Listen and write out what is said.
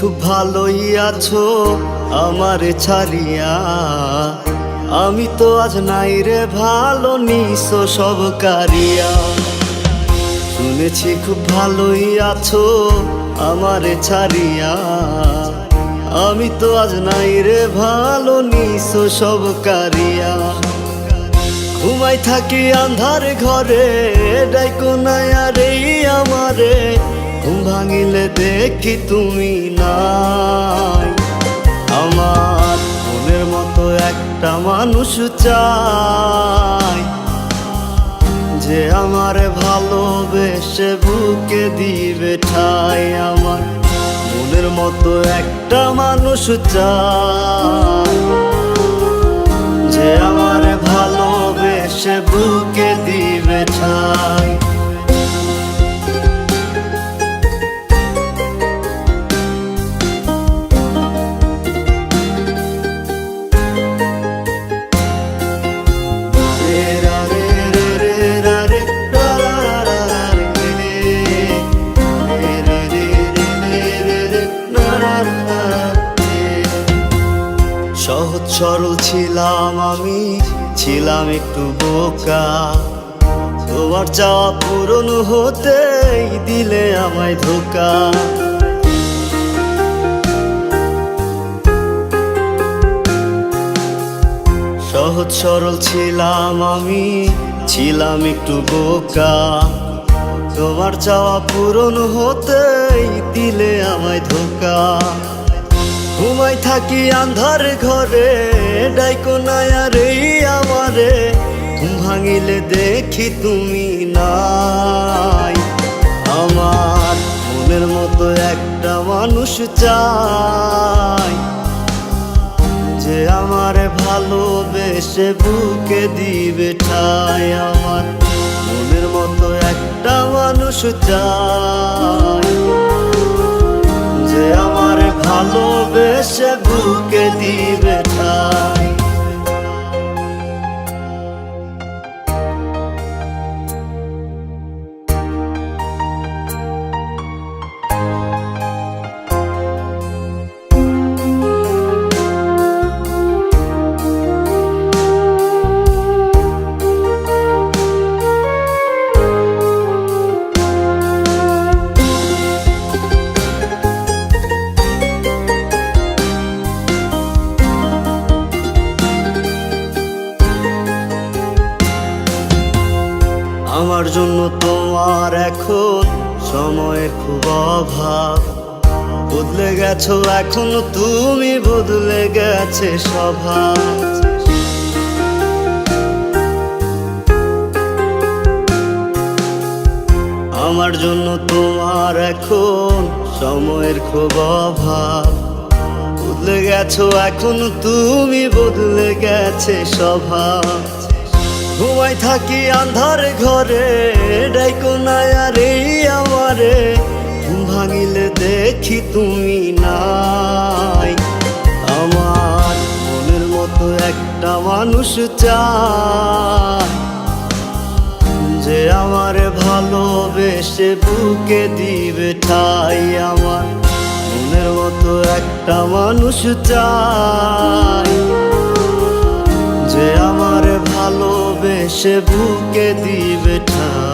খুব ভালোই আছো আমারে ছাড়িয়া, আমি তো আজ নাই রে ভালো নিছো সব কারিয়া। শুনেছি খুব ভালোই আছো আমারে ছাড়িয়া, আমি তো আজ নাই রে ভালো নিছো সব কারিয়া। ঘুমাই থাকি আন্ধার ঘরে, ডাইকো নাই আর এই আমারে, ঘুম ভাঙিলে দেখি তুমি নাই। আমার মনের মতো একটা মানুষ চাই, যে আমার ভালোবেসে বুকে দিবে ঠাই। আমার মনের মতো একটা মানুষ চাই, যে আমার ভালোবেসে বুকে দিবে ঠাই। সহজ সরল ছিলাম আমি, ছিলাম একটু বোকা, তোমার চাওয়া পূরণ হতেই দিলে আমায় ধোকা। সহজ সরল ছিলাম আমি, ছিলাম একটু বোকা, তোমার চাওয়া পূরণ হতেই দিলে আমায় ধোকা। ঘুমাই থাকি আন্ধার ঘরে, ডাইকো নাই আর এই আমারে, ঘুম ভাঙিলে দেখি তুমি নাই। আমার মনের মতো একটা মানুষ চাই, যে আমার ভালোবেসে বুকে দিবে ঠাই। আমার মনের মতো একটা মানুষ চাই, যে আমার ভালোবেসে বুকে দিবে ঠাই। আমার জন্য তোমার এখন সময়ের খুব অভাব, বদলে গেছো এখন তুমি, বদলে গেছে স্বভাব। আমার জন্য তোমার এখন সময়ের খুব অভাব, বদলে গেছো এখন তুমি, বদলে গেছে স্বভাব। ঘুমাই থাকি আন্ধার ঘরে, ডাইকো নাই আর এই আমারে, ঘুম ভাঙিলে দেখি তুমি নাই। আমার মনের মতো একটা মানুষ চাই, যে আমার ভালোবেসে বুকে দিবে ঠাই। আমার মনের মতো একটা মানুষ চাই, যে আমার ভালোবেসে বুকে দিবে ঠাই।